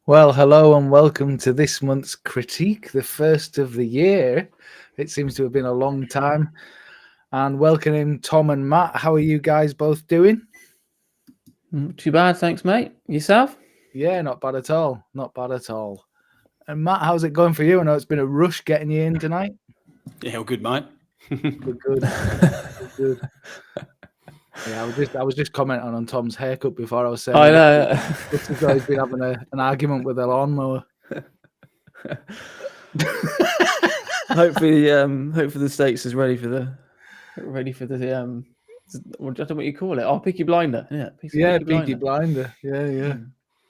Well, hello and welcome to this month's critique, the first of the year. It seems to have been a long time. And welcoming Tom and Matt. How are you guys both doing? Not too bad, thanks, mate. Yourself? Yeah, not bad at all. Not bad at all. And Matt, how's it going for you? I know it's been a rush getting you in tonight. Yeah, all good, mate. Good, good. Good. Yeah, I was just commenting on Tom's haircut before. I was saying, I know. looks as though he's been having an argument with a lawnmower. hopefully the stakes is ready for the I don't know what you call it. Oh, Peaky Blinder. Yeah, Peaky Blinder. Yeah.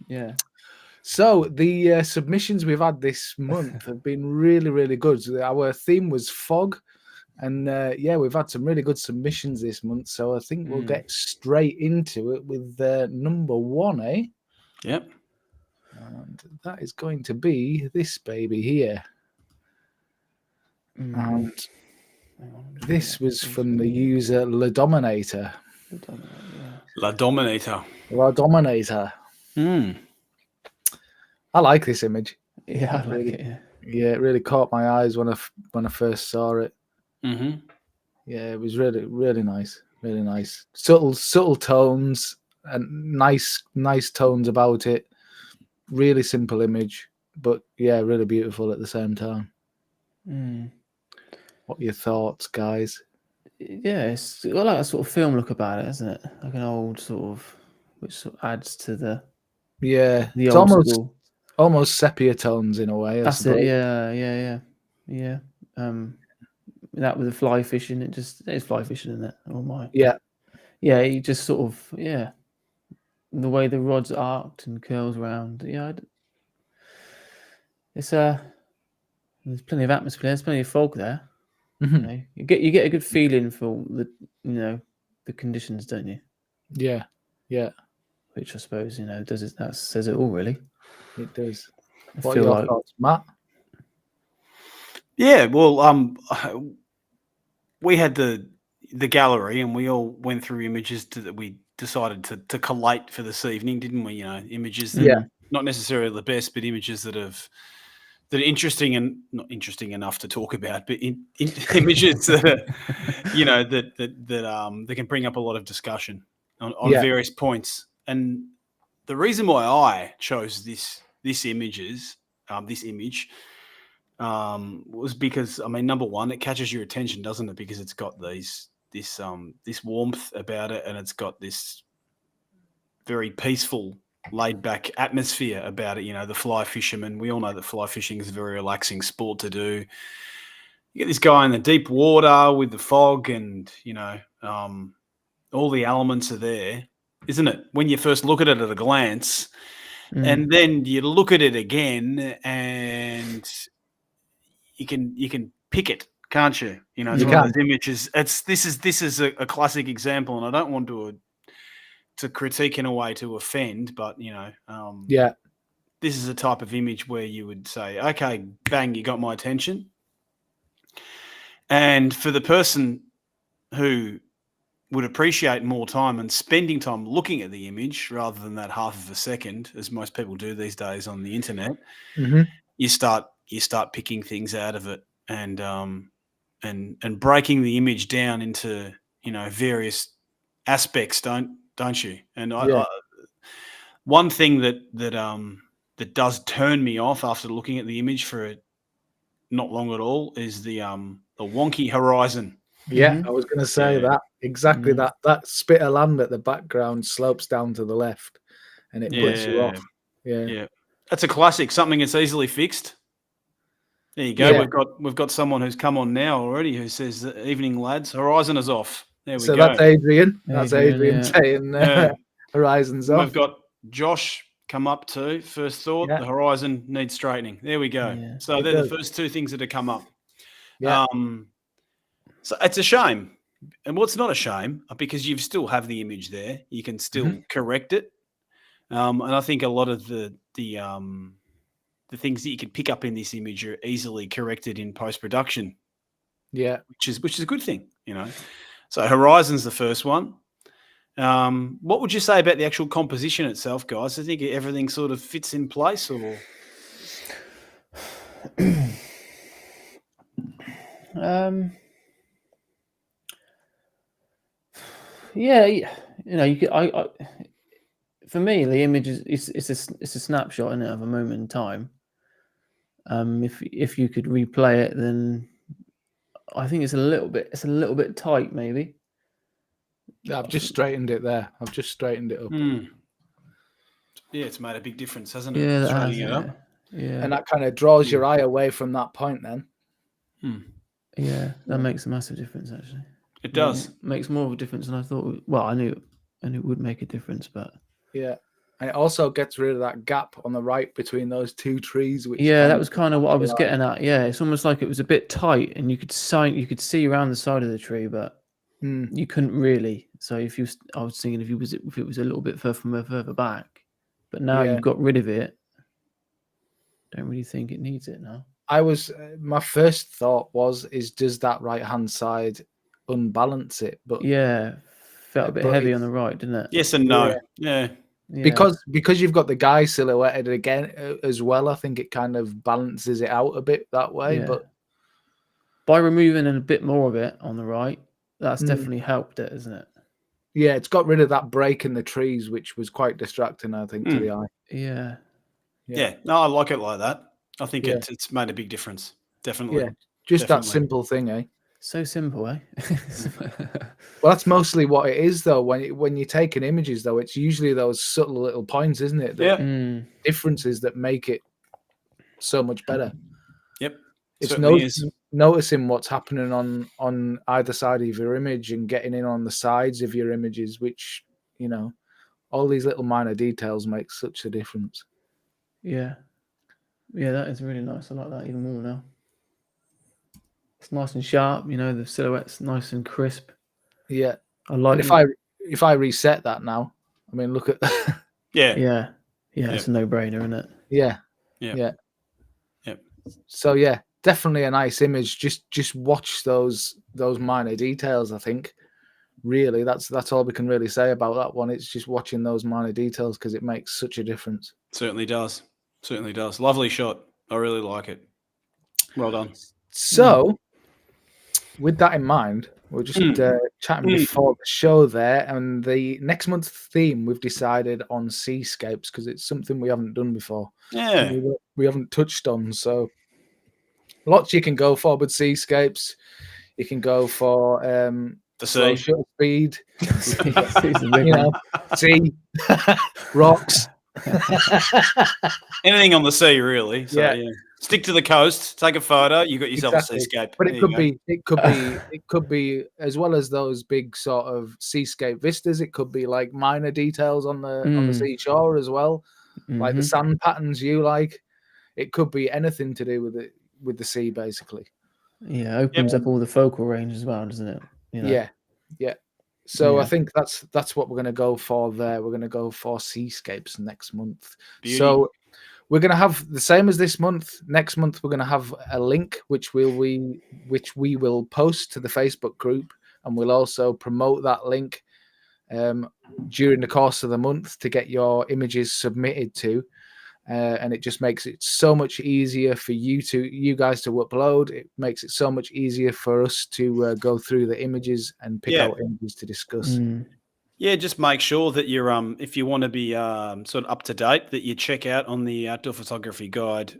Yeah. So the submissions we've had this month have been really, really good. So our theme was fog, and we've had some really good submissions this month. So I think we'll get straight into it with number one, eh? Yep. And that is going to be this baby here. And this was from the user La Dominator. La Dominator. La Dominator. I like this image. Yeah, I like it. Yeah, it really caught my eyes when I first saw it. Mm-hmm. Yeah, it was really, really nice. Really nice. Subtle tones and nice tones about it. Really simple image, but yeah, really beautiful at the same time. What are your thoughts, guys? Yeah, it's got like a sort of film look about it, isn't it? Like an old sort of, which sort of adds to the it's old school. Almost sepia tones in a way. That's it. Yeah. That with the fly fishing, it's fly fishing, isn't it? Oh my. Yeah. You just sort of the way the rod's arced and curls around. Yeah, it's there's plenty of atmosphere. There's plenty of fog there. Mm-hmm. You get a good feeling for the conditions, don't you? Yeah. Which I suppose that says it all, really. It does. What are your thoughts, Matt? Yeah, well, we had the gallery, and we all went through images that we decided to collate for this evening, didn't we? Images that not necessarily the best, but images that are interesting and not interesting enough to talk about, but images that are, that can bring up a lot of discussion on various points. And the reason why I chose this image was because, I mean, number one, it catches your attention, doesn't it? Because it's got this warmth about it, and it's got this very peaceful, laid back atmosphere about it. The fly fisherman, we all know that fly fishing is a very relaxing sport to do. You get this guy in the deep water with the fog, and all the elements are there, isn't it? When you first look at it at a glance, and then you look at it again, and you can pick it, can't you? It's one of those images. This is a classic example, and I don't want to critique in a way to offend, but this is a type of image where you would say, okay, bang, you got my attention. And for the person who would appreciate more time and spending time looking at the image rather than that half of a second, as most people do these days on the internet, you start picking things out of it and breaking the image down into various aspects, don't you? And one thing that does turn me off after looking at the image for not long at all is the wonky horizon. Yeah, I was going to say that exactly. That spit of land at the background slopes down to the left, and it puts you off. Yeah, that's a classic. Something that's easily fixed. There you go. Yeah. We've got someone who's come on now already who says, "Evening, lads. Horizon is off." There we go. So that's Adrian. That's Adrian saying horizon's off. We've got Josh come up too. First thought, the horizon needs straightening. There we go. Yeah, so they're the first two things that have come up. Yeah. So it's a shame. And it's not a shame because you still have the image there. You can still correct it. And I think a lot of the things that you can pick up in this image are easily corrected in post-production. Yeah. Which is a good thing, So Horizon's the first one. What would you say about the actual composition itself, guys? I think everything sort of fits in place, or Yeah, you know, you could. For me, the image is it's a snapshot in it of a moment in time. If you could replay it, then I think it's a little bit tight, maybe. I've just straightened it there. I've just straightened it up. Yeah, it's made a big difference, hasn't it? Yeah, that has, Straightening it up. yeah, And that kind of draws your eye away from that point then. yeah. That makes a massive difference, actually. It does. Makes more of a difference than I thought. Well, I knew it would make a difference, but Yeah. And it also gets rid of that gap on the right between those two trees. Which yeah, that was kind of what I was getting at. Yeah, it's almost like it was a bit tight, and you could see around the side of the tree, but you couldn't really. So I was thinking if it was a little bit further back, but now you've got rid of it. Don't really think it needs it now. My first thought is does that right hand side unbalance it? But yeah, felt a bit heavy on the right, didn't it? Yes and no. Yeah. Because you've got the guy silhouetted again as well, I think it kind of balances it out a bit that way. Yeah. But by removing a bit more of it on the right, that's definitely helped it, isn't it? Yeah, it's got rid of that break in the trees, which was quite distracting, I think, to the eye. Yeah. Yeah. No, I like it like that. I think it's made a big difference. Definitely. Yeah. Just that simple thing, eh? So simple, eh? Well, that's mostly what it is, though. When you're taking images, though, it's usually those subtle little points, isn't it? Differences that make it so much better. Yep. It's noticing what's happening on either side of your image and getting in on the sides of your images, which, you know, all these little minor details make such a difference. Yeah. Yeah, that is really nice. I like that even more now. It's nice and sharp, you know, the silhouette's nice and crisp. Yeah. I like it. If I reset that now, I mean, look at Yeah, it's a no-brainer, isn't it? Yeah. So yeah, definitely a nice image. Just watch those minor details, I think. Really, that's all we can really say about that one. It's just watching those minor details because it makes such a difference. Certainly does. Certainly does. Lovely shot. I really like it. Well done. So, with that in mind, we're just chatting before the show there, and the next month's theme we've decided on seascapes because it's something we haven't done before. Yeah, we haven't touched on. So, lots you can go for with seascapes. You can go for the sea, shutter speed, you know, sea, rocks, anything on the sea, really. So, yeah. Stick to the coast, take a photo. You got yourself a seascape. But it could be as well as those big sort of seascape vistas. It could be like minor details on the seashore as well, like the sand patterns you like. It could be anything to do with the sea, basically. Yeah, opens up all the focal range as well, doesn't it? You know? Yeah. So I think that's what we're going to go for there. We're going to go for seascapes next month. Beauty. So we're going to have the same as this month. Next month, we're going to have a link which we will post to the Facebook group, and we'll also promote that link during the course of the month to get your images submitted to. And it just makes it so much easier for you guys to upload. It makes it so much easier for us to go through the images and pick out images to discuss. Yeah, just make sure that you're if you want to be sort of up to date, that you check out on the Outdoor Photography Guide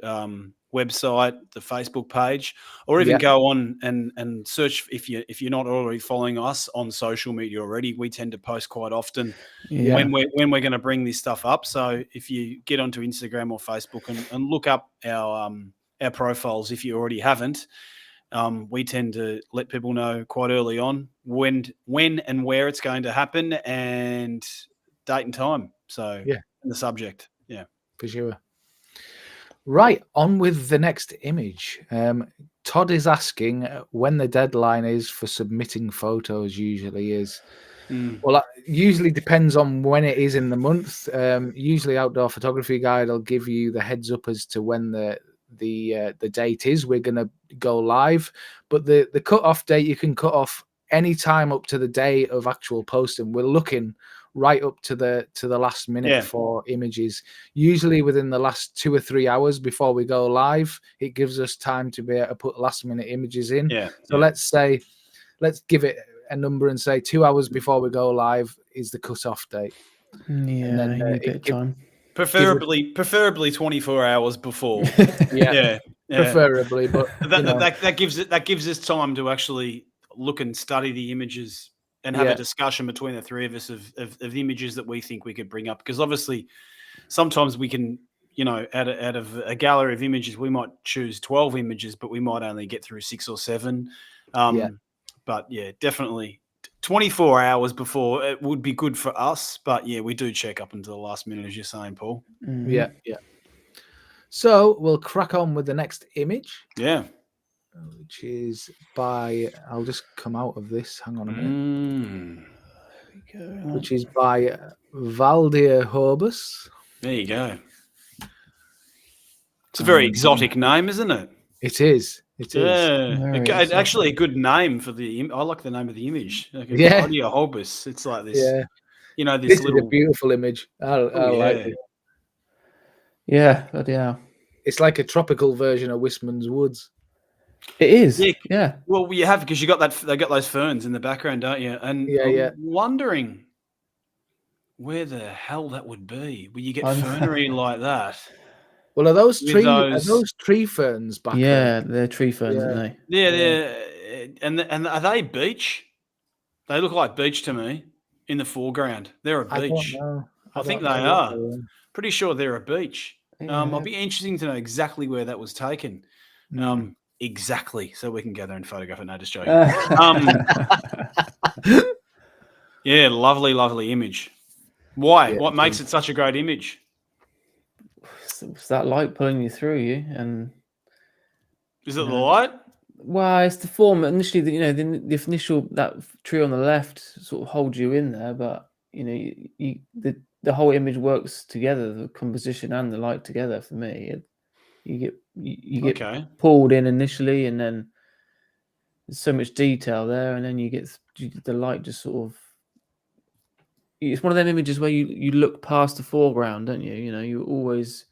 website, the Facebook page, or even go on and search if you're not already following us on social media already. We tend to post quite often when we're going to bring this stuff up. So if you get onto Instagram or Facebook and look up our profiles, if you already haven't, we tend to let people know quite early on when and where it's going to happen and date and time. So the subject, for sure. Right, on with the next image. Todd is asking when the deadline is for submitting photos. Usually is. Well, that usually depends on when it is in the month. Usually, Outdoor Photography Guide will give you the heads up as to when the date is we're going to go live, but the cut-off date, you can cut off any time up to the day of actual posting, we're looking right up to the last minute for images. Usually within the last 2 or 3 hours before we go live, it gives us time to be able to put last minute images in. So let's give it a number and say 2 hours before we go live is the cutoff date. And then you need a bit of time. Preferably 24 hours before. Preferably, but that gives us time to actually look and study the images and have a discussion between the three of us of images that we think we could bring up. Because obviously, sometimes we can, out of a gallery of images, we might choose 12 images, but we might only get through 6 or 7. But definitely 24 hours before it would be good for us. But we do check up until the last minute, as you're saying, Paul. Mm-hmm. Yeah. So we'll crack on with the next image. Yeah. Which is by, I'll just come out of this. Hang on a minute. Which is by Valdir Horbus. There you go. It's a very exotic name, isn't it? It is. It is. Yeah. Actually, a good name for the. I like the name of the image. Valdir Horbus. It's like this. Yeah. This little. Is a beautiful image. I like it. Yeah, but yeah. It's like a tropical version of Wistman's Woods. It is. Yeah. Well, you have because you got that. They got those ferns in the background, don't you? And I'm wondering where the hell that would be. Will you get fernery like that? Well, are those tree ferns back there? They're tree ferns, aren't they? Yeah. And are they beech? They look like beech to me in the foreground. They're a beech. I think they are. Pretty sure they're a beech. It'll be interesting to know exactly where that was taken. Exactly, so we can go there and photograph it. No, just joking. Lovely image. Why? Yeah, what makes it such a great image? It's that light pulling you through you, and is it the light? Well, it's the form. Initially, the initial that tree on the left sort of holds you in there, but the whole image works together, the composition and the light together. For me, you get pulled in initially, and then there's so much detail there, and then you get the light just sort of. It's one of them images where you look past the foreground, don't you? You always.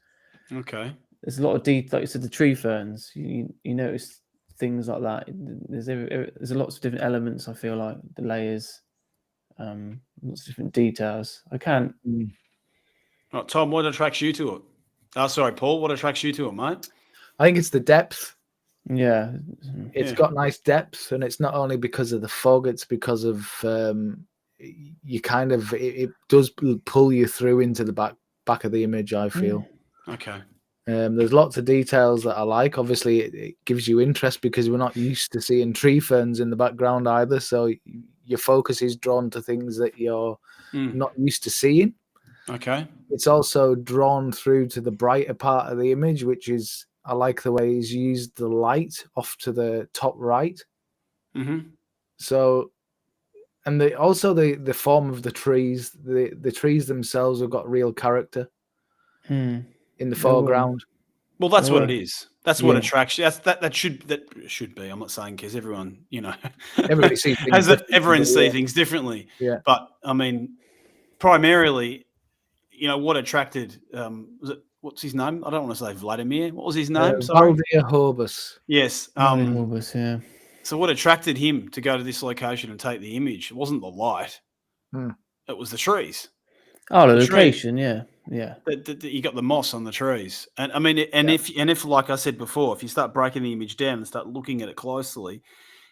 Okay. There's a lot of detail. Like you said, the tree ferns. You notice things like that. There's lots of different elements. I feel like the layers, lots of different details. I can't. Right, Tom, what attracts you to it? Oh, sorry, Paul. What attracts you to it, mate? I think it's the depth. Yeah. It's got nice depth, and it's not only because of the fog. It's because of you kind of it does pull you through into the back of the image. I feel. Okay. There's lots of details that I like. Obviously, it gives you interest because we're not used to seeing tree ferns in the background either. So your focus is drawn to things that you're not used to seeing. Okay. It's also drawn through to the brighter part of the image, which is I like the way he's used the light off to the top right. Mm-hmm. So, and also the form of the trees. The trees themselves have got real character. In the foreground. Well, that's what it is. That's what attracts you. That should be. I'm not saying because everyone, everybody sees things everyone sees things differently. Yeah. But I mean, primarily, what attracted was it? What's his name? I don't want to say Vladimir. What was his name? Valdir Horbus. Yes. Horbus, yeah. So what attracted him to go to this location and take the image? It wasn't the light. It was the trees. Oh, the location, yeah. You got the moss on the trees, and I mean, if like I said before, if you start breaking the image down and start looking at it closely,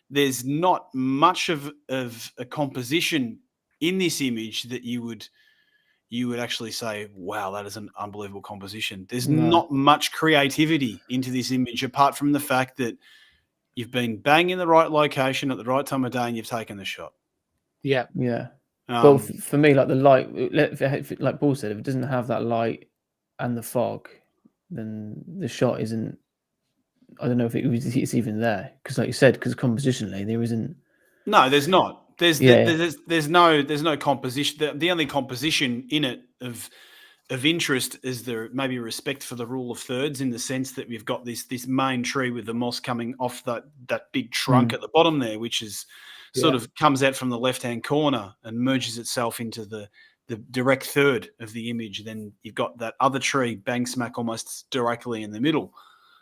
there's not much of a composition in this image that you would actually say, wow, that is an unbelievable composition. There's not much creativity into this image apart from the fact that you've been bang in the right location at the right time of day and you've taken the shot. Yeah. Well, for me, like the light, like Paul said, if it doesn't have that light and the fog, then the shot isn't. I don't know if it's even there because, like you said, because compositionally there isn't. No, there's not. There's no composition. The only composition in it of interest is there maybe respect for the rule of thirds in the sense that we've got this main tree with the moss coming off that big trunk at the bottom there, which is sort of comes out from the left-hand corner and merges itself into the direct third of the image. Then you've got that other tree bang smack almost directly in the middle.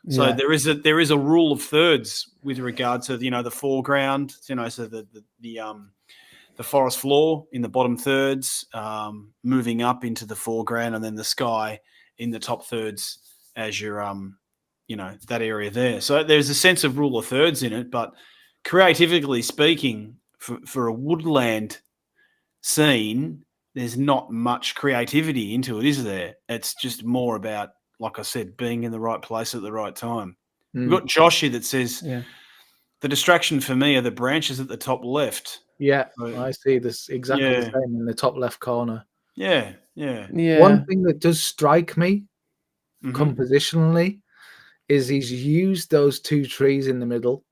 So there is a rule of thirds with regard to the foreground. So the forest floor in the bottom thirds, moving up into the foreground, and then the sky in the top thirds as you're that area there. So there's a sense of rule of thirds in it, but creatively speaking, for a woodland scene, there's not much creativity into it, is there? It's just more about, like I said, being in the right place at the right time. We've got Josh here that says, the distraction for me are the branches at the top left. Yeah, I see this exactly the same in the top left corner. Yeah. One thing that does strike me compositionally is he's used those two trees in the middle,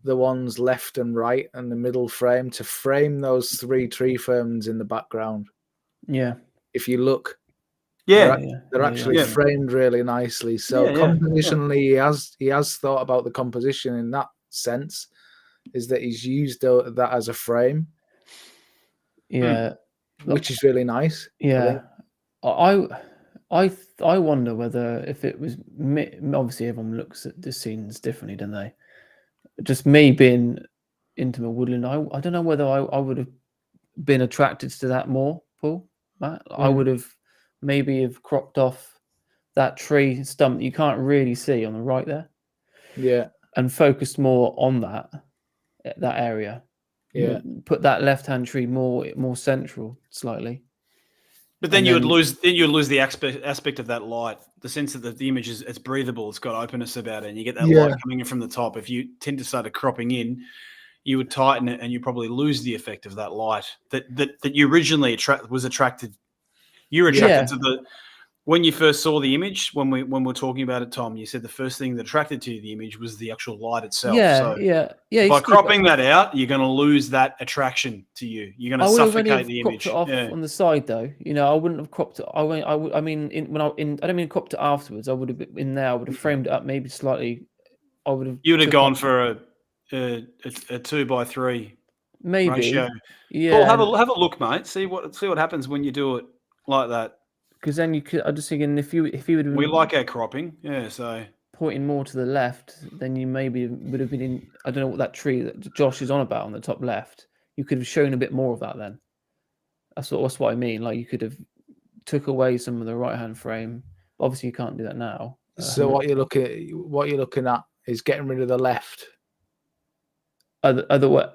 the ones left and right and the middle frame, to frame those three tree ferns in the background. Yeah. If you look, they're actually framed really nicely. So compositionally, he has thought about the composition in that sense, is that he's used that as a frame. Yeah. Which is really nice. Yeah. I wonder whether if it was me, obviously everyone looks at the scenes differently, don't they? Just me being into the woodland, I don't know whether I would have been attracted to that more, Paul, Matt. I would have maybe have cropped off that tree stump that you can't really see on the right there. Yeah. And focused more on that area. Yeah. Put that left-hand tree more central slightly. But then you would lose the aspect of that light, the sense that the image is breathable, it's got openness about it, and you get that light coming in from the top. If you tend to start cropping in, you would tighten it, and you probably lose the effect of that light that you originally was attracted. You were attracted to the when you first saw the image. When we're talking about it, Tom, you said the first thing that attracted to the image was the actual light itself. Yeah. By cropping that out, you're going to lose that attraction to you. You're going to suffocate the image. I would have cropped it off on the side, though. I wouldn't have cropped it. I don't mean cropped it afterwards. I would have been in there. I would have framed it up maybe slightly. You would have gone for a 2:3 maybe ratio. Yeah. Paul, have a look, mate. See what happens when you do it like that. Because then you could. I'm just thinking if you would have. We like our cropping, so pointing more to the left, then you maybe would have been in. I don't know what that tree that Josh is on about on the top left. You could have shown a bit more of that then. That's what I mean. Like you could have took away some of the right hand frame. Obviously, you can't do that now. So what you're looking at is getting rid of the left. Other way.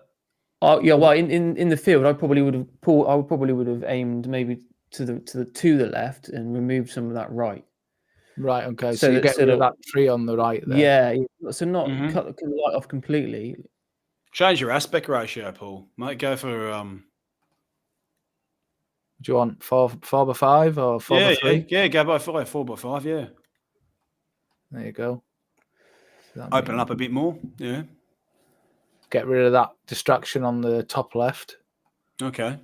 Oh yeah. Well, in the field, I probably would have aimed maybe to the left and removed some of that right. Right. Okay. So you get rid of that tree on the right there. Yeah. So not cut the light off completely. Change your aspect ratio, Paul. Might go for. Do you want 4:5 or 4:3? Yeah. Go by 4:5. Yeah. There you go. Open it up a bit more. Yeah. Get rid of that distraction on the top left. Okay.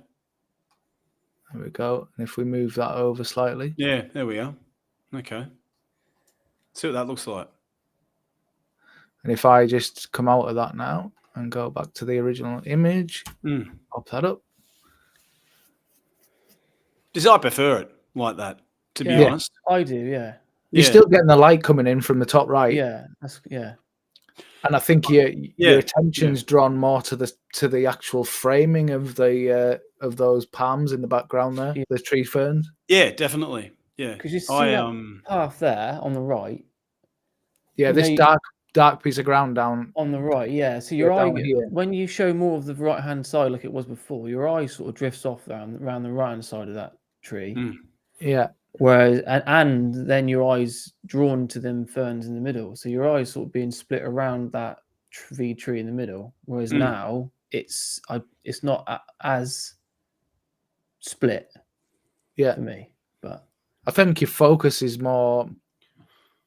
There we go. And if we move that over slightly. Yeah, there we are. Okay. See what that looks like. And if I just come out of that now and go back to the original image, pop that up. I prefer it like that, to be honest. I do, yeah. You're still getting the light coming in from the top right. Yeah. And I think your attention's drawn more to the actual framing of of those palms in the background there, the tree ferns. Yeah, definitely. Yeah, because you see that path there on the right. Yeah, this dark piece of ground down on the right. Yeah, so your eye when you show more of the right hand side, like it was before, your eye sort of drifts off around the right hand side of that tree. Yeah. Whereas and then your eyes drawn to them ferns in the middle, so your eyes sort of being split around that tree in the middle. Whereas now it's not as split. Yeah, for me, but I think your focus is more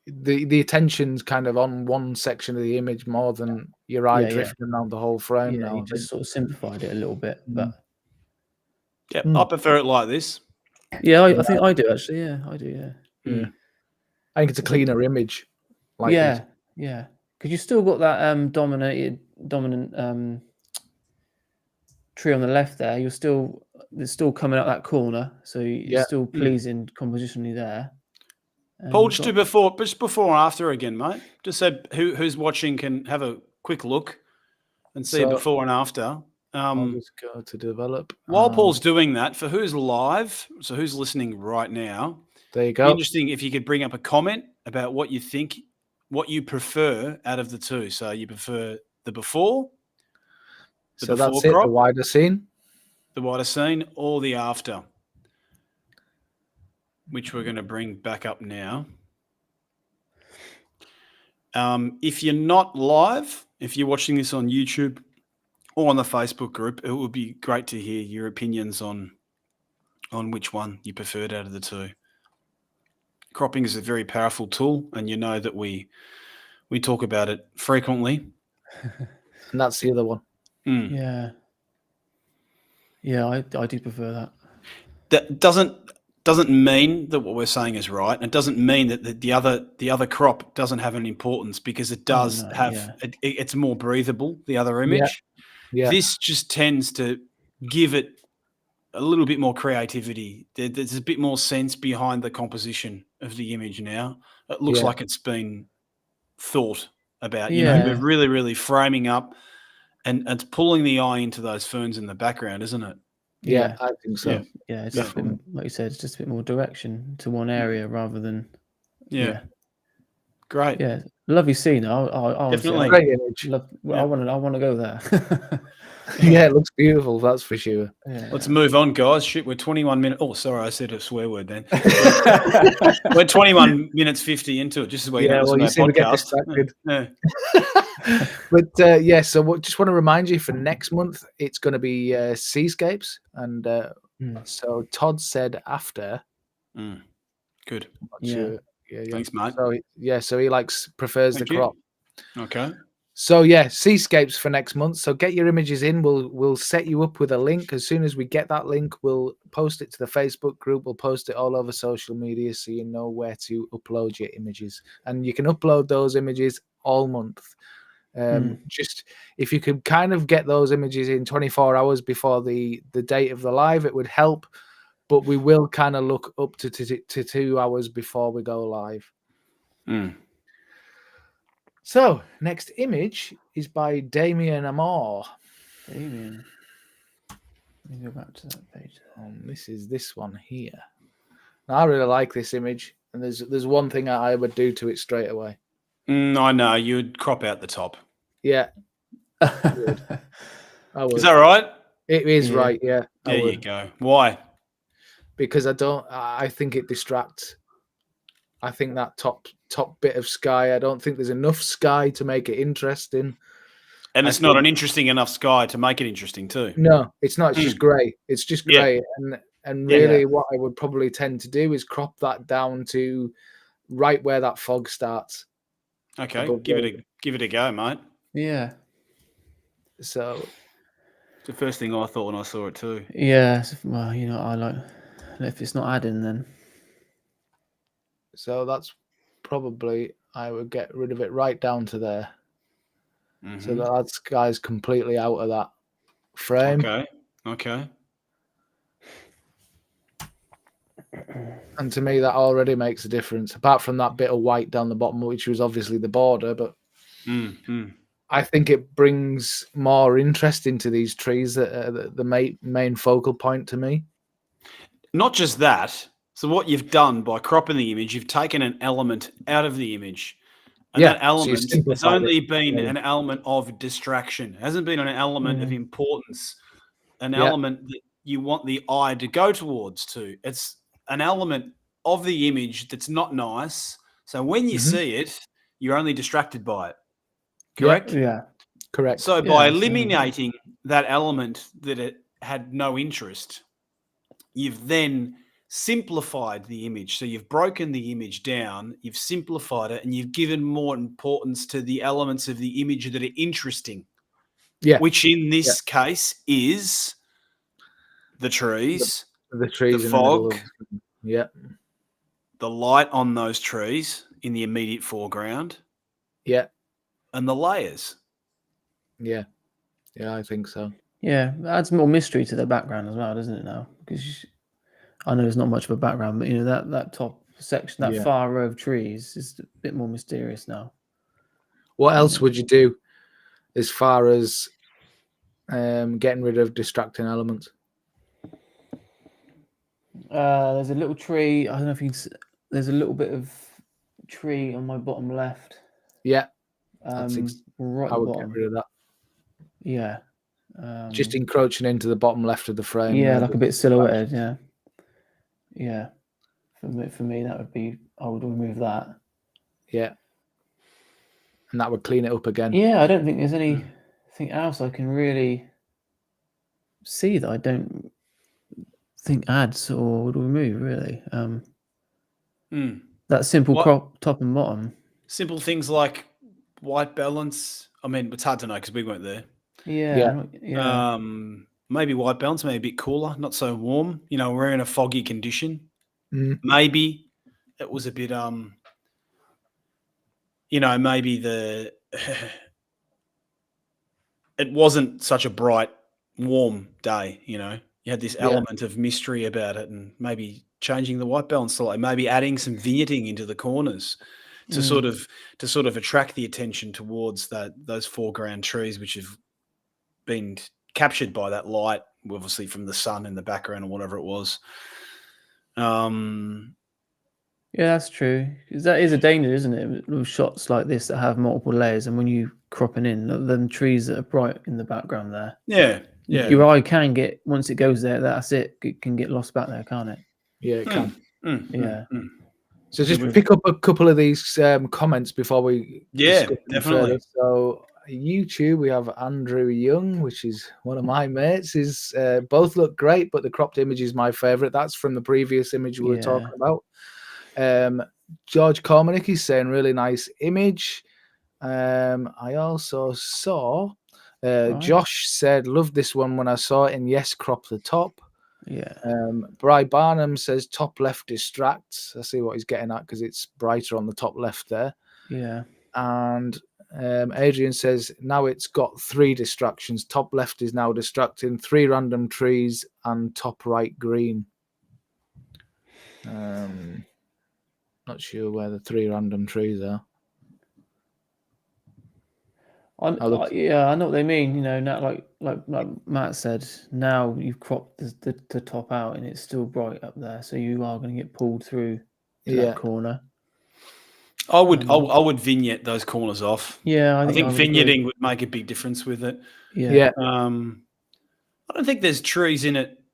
the attention's kind of on one section of the image more than your eye drifting around the whole frame. Yeah, you just sort of simplified it a little bit, but I prefer it like this. Yeah, I think I do actually. Yeah, I do. Yeah. I think it's a cleaner image. Like because you still got that dominant tree on the left there, they're still coming out that corner, so you're still pleasing compositionally there. Paul, just before and after again, mate. Just so who's watching can have a quick look and see before and after. I'll just go to develop. While Paul's doing that, for who's live, so who's listening right now, there you go. Interesting if you could bring up a comment about what you think, what you prefer out of the two. So you prefer the before, so that's it, the wider scene, or the after, which we're going to bring back up now. If you're not live, if you're watching this on YouTube or on the Facebook group, it would be great to hear your opinions on which one you preferred out of the two. Cropping is a very powerful tool, and you know that we talk about it frequently. And that's the other one. Yeah, I do prefer that. That doesn't mean that what we're saying is right. It doesn't mean that the other crop doesn't have an importance, because it does it's more breathable, the other image. Yeah. This just tends to give it a little bit more creativity. There's a bit more sense behind the composition of the image now. It looks like it's been thought about. You know, we're really, really framing up and it's pulling the eye into those ferns in the background, isn't it? Yeah, I think so. Yeah, it's just like you said, it's just a bit more direction to one area rather than Great. Yeah, lovely scene. I Definitely great image. I want to go there. Yeah, it looks beautiful. That's for sure. Yeah. Let's move on, guys. Shit, we're 21 minutes. Oh, sorry, I said a swear word then. We're 21 minutes 50 into it. Just as we we get distracted. Yeah. But so just want to remind you, for next month it's going to be seascapes, and so Todd said after. Good. Yeah. Thanks, mate. So he prefers the crop. Okay. So seascapes for next month. So get your images in. We'll set you up with a link. As soon as we get that link, we'll post it to the Facebook group. We'll post it all over social media, so you know where to upload your images. And you can upload those images all month. Just if you could kind of get those images in 24 hours before the date of the live, it would help. But we will kind of look up to 2 hours before we go live. So, next image is by Damien Amor. Damien. Let me go back to that page. This is this one here. Now, I really like this image, and there's one thing I would do to it straight away. I know, you'd crop out the top. Yeah. I would. Is that right? It is right, yeah. There you go. Why? Because I think it distracts. I think that top bit of sky, I don't think there's enough sky to make it interesting. And it's not an interesting enough sky to make it interesting too. No, it's not. It's just grey. It's just grey. And really what I would probably tend to do is crop that down to right where that fog starts. Okay, give it a go, mate. Yeah. So it's the first thing I thought when I saw it too. Yeah. Well, I like, if it's not adding, then. So that's probably, I would get rid of it right down to there. So that sky's completely out of that frame. Okay. And to me, that already makes a difference. Apart from that bit of white down the bottom, which was obviously the border, but I think it brings more interest into these trees. That the main focal point to me. Not just that. So what you've done by cropping the image, you've taken an element out of the image. And that element has only been an element of distraction. It hasn't been an element of importance, an element that you want the eye to go towards to. It's an element of the image that's not nice. So when you see it, you're only distracted by it. Correct? Yeah. Correct. So by eliminating that element that it had no interest, you've then simplified the image. So you've broken the image down, you've simplified it, and you've given more importance to the elements of the image that are interesting. Yeah. Which in this case is the trees, the trees, the fog, the light on those trees in the immediate foreground, and the layers. Yeah, I think so. Yeah, it adds more mystery to the background as well, doesn't it now? Because I know there's not much of a background, but that top section, that far row of trees is a bit more mysterious now. What else would you do as far as getting rid of distracting elements? There's a little tree. I don't know if you can. There's a little bit of tree on my bottom left. Yeah, right I at the would bottom. get rid of that. Yeah. Just encroaching into the bottom left of the frame. Yeah, like a bit silhouetted. Yeah. Yeah. For me, that would be. I would remove that. Yeah. And that would clean it up again. Yeah, I don't think there's anything else I can really see that I don't think adds or would remove, really. That simple crop top and bottom. Simple things like white balance. I mean, it's hard to know because we weren't there. Yeah. Maybe white balance, maybe a bit cooler, not so warm. We're in a foggy condition. Maybe it was a bit maybe it wasn't such a bright, warm day. You had this element of mystery about it, and maybe changing the white balance slightly, maybe adding some vignetting into the corners to sort of attract the attention towards those foreground trees, which have been captured by that light, obviously from the sun in the background or whatever it was. Yeah, that's true. Because that is a danger, isn't it? With shots like this that have multiple layers, and when you cropping in, them trees that are bright in the background there. Yeah. Your eye can get, once it goes there, that's it. It can get lost back there, can't it? Yeah, it can. Yeah. So just pick up a couple of these comments before we. Yeah, definitely. So YouTube, we have Andrew Young, which is one of my mates. Is both look great, but the cropped image is my favorite. That's from the previous image we were talking about. George Cormanick is saying really nice image. I also saw Josh said, love this one when I saw it, and yes, crop the top. Yeah. Bry Barnum says top left distracts. I see what he's getting at because it's brighter on the top left there. Yeah. And Adrian says now it's got 3 distractions. Top left is now distracting, 3 random trees, and top right green. Not sure where the 3 random trees are. I know what they mean. Now, like Matt said, now you've cropped the top out and it's still bright up there, so you are going to get pulled through to that corner. I would vignette those corners off. Yeah, I think vignetting would make a big difference with it. Yeah. I don't think there's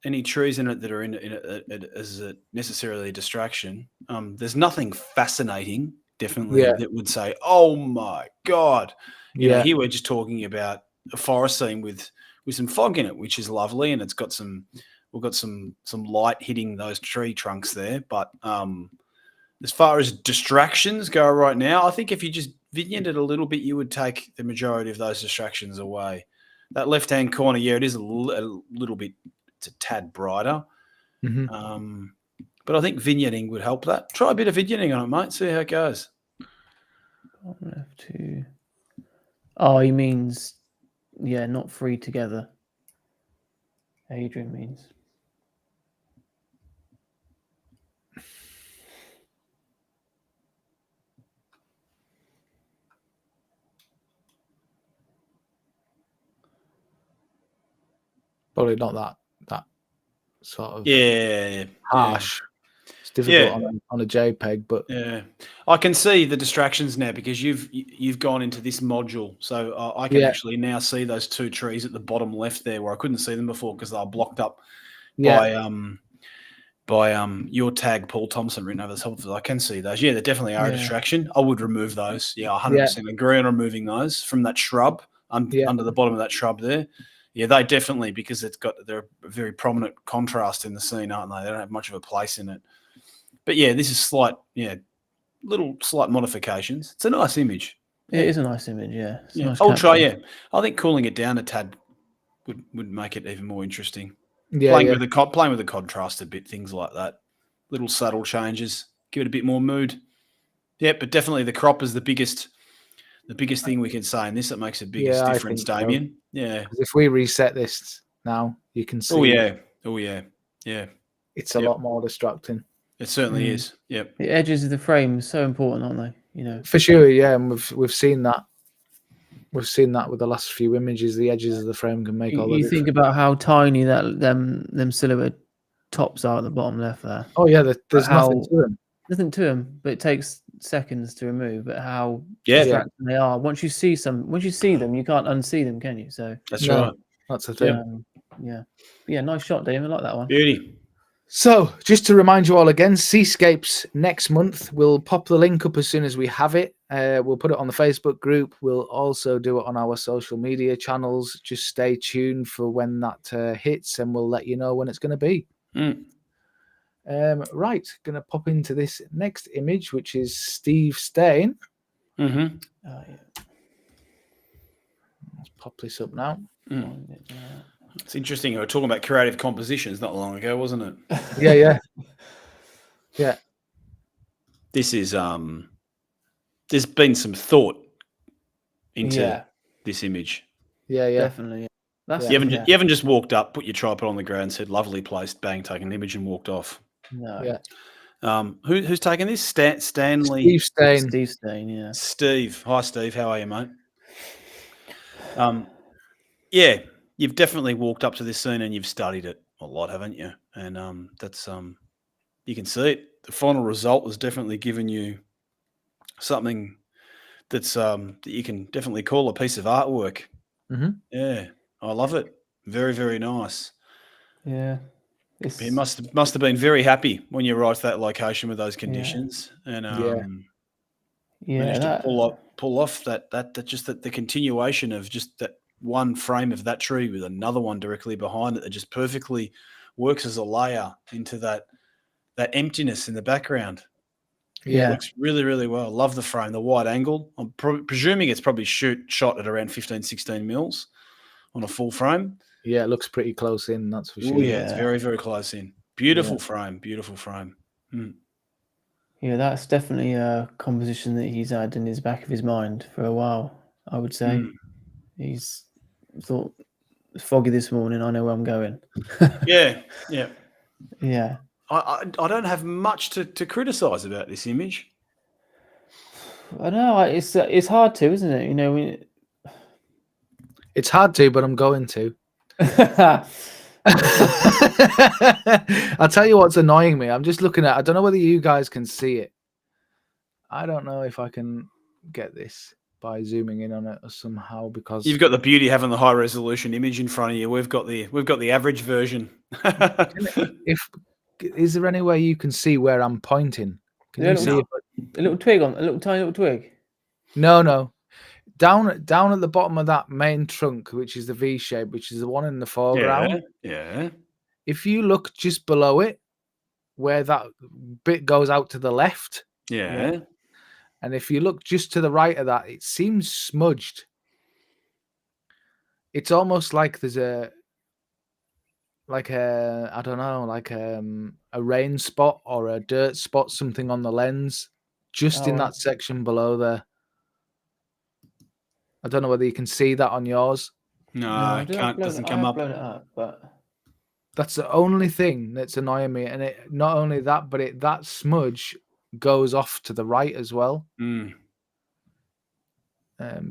any trees in it that are in it as necessarily a distraction. There's nothing fascinating, definitely, that would say, "Oh my god!" Here we're just talking about a forest scene with some fog in it, which is lovely, and we've got some light hitting those tree trunks there. But as far as distractions go right now, I think if you just vignetted a little bit, you would take the majority of those distractions away. That left-hand corner, it is a little bit. It's a tad brighter. But I think vignetting would help that. Try a bit of vignetting on it, mate. See how it goes. Oh, he means, not 3 together. Adrian means. Probably not that sort of harsh. It's difficult on a JPEG, but I can see the distractions now because you've gone into this module, so I can actually now see those 2 trees at the bottom left there where I couldn't see them before because they were blocked up by your tag Paul Thompson written over the top of it. I can see those. Yeah, they definitely are a distraction. I would remove those. Yeah, 100% agree on removing those from that shrub under the bottom of that shrub there. Yeah, they definitely, because they're a very prominent contrast in the scene, aren't they? They don't have much of a place in it. But yeah, this is slight modifications. It's a nice image. It is a nice image, yeah. Nice I'll try, I think cooling it down a tad would make it even more interesting. Playing with the contrast a bit, things like that. Little subtle changes, give it a bit more mood. Yeah, but definitely the crop is the biggest the biggest thing we can say in this that makes the biggest Yeah, I difference, think so. Damien. Yeah. 'Cause if we reset this now, you can see. Oh yeah. Oh yeah. Yeah. It's a lot more distracting. It certainly is. Yep. The edges of the frame are so important, aren't they? You know, For sure, yeah, and we've seen that. We've seen that with the last few images. The edges of the frame can make all the you difference. think about how tiny that them silhouette tops are at the bottom left there. Oh yeah, there's nothing to them. Nothing to them, but it takes seconds to remove. But how Yeah. distracting they are. Once you see them, you can't unsee them, can you? So That's right. That's the thing. Yeah. Nice shot, Damon. I like that one. Beauty. So, just to remind you all again, Seascapes next month. We'll pop the link up as soon as we have it. We'll put it on the Facebook group. We'll also do it on our social media channels. Just stay tuned for when that hits, and we'll let you know when it's going to be. Right, going to pop into this next image, which is Steve Stain. Mm-hmm. Let's pop this up now. It's interesting. We were talking about creative compositions not long ago, wasn't it? Yeah. This is there's been some thought into this image. Yeah, definitely. You haven't just walked up, put your tripod on the ground, said "lovely place," bang, taken an image and walked off. No. Yeah. Who's taking this? Stanley. Steve Stain. Steve Stain. Yeah. Steve. Hi, Steve. How are you, mate? Yeah, you've definitely walked up to this scene and you've studied it a lot, haven't you? And that's you can see it. The final result has definitely given you something that's that you can definitely call a piece of artwork. Mm-hmm. Yeah, I love it. Very, very nice. Yeah. You must have been very happy when you arrived at that location with those conditions, and managed to pull off that the continuation of just that one frame of that tree with another one directly behind it that just perfectly works as a layer into that emptiness in the background. Yeah, it looks really, really well. Love the frame, the wide angle. I'm presuming it's probably shot at around 15, 16 mils on a full frame. Yeah, it looks pretty close in, that's for sure. Ooh, yeah, it's very, very close in. Beautiful frame, beautiful frame. Yeah, that's definitely a composition that he's had in his back of his mind for a while, I would say. He's thought, it's foggy this morning, I know where I'm going. Yeah. I don't have much to criticise about this image. I know, it's hard to, isn't it? You know, it's hard to, but I'm going to. I'll tell you what's annoying me. I'm just looking at, I don't know whether you guys can see it. I don't know if I can get this by zooming in on it somehow, because you've got the beauty of having the high resolution image in front of you. We've got the average version. Is there any way you can see where I'm pointing? Can you see a little twig tiny little twig? No. Down at the bottom of that main trunk, which is the V shape, which is the one in the foreground. Yeah. If you look just below it, where that bit goes out to the left. Yeah. And if you look just to the right of that, it seems smudged. It's almost like there's a rain spot or a dirt spot, something on the lens, just in that section below there. I don't know whether you can see that on yours. No, I can't. Doesn't come up. Blown it up, but that's the only thing that's annoying me. And it not only that, but that smudge goes off to the right as well.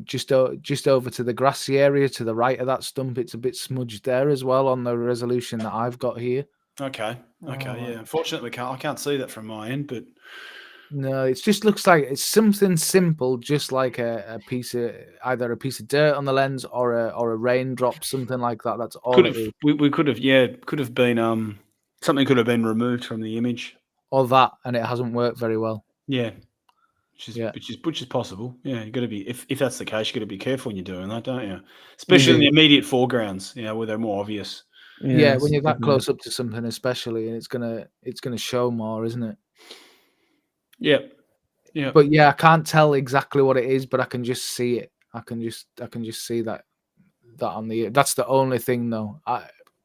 Just over to the grassy area to the right of that stump, it's a bit smudged there as well on the resolution that I've got here. Okay. Yeah. Unfortunately, I can't see that from my end, but no, it just looks like it's something simple, just like a piece of either a piece of dirt on the lens or a raindrop, something like that. That's all. We could have been something could have been removed from the image. Or that, and it hasn't worked very well. Yeah. Which is possible. Yeah, you got to be if that's the case, you got to be careful when you're doing that, don't you? Especially in the immediate foregrounds, where they're more obvious. Yeah, when you're that close up to something, especially, and it's gonna show more, isn't it? Yeah. But I can't tell exactly what it is, but I can just see it. I can just see that on the. That's the only thing, though.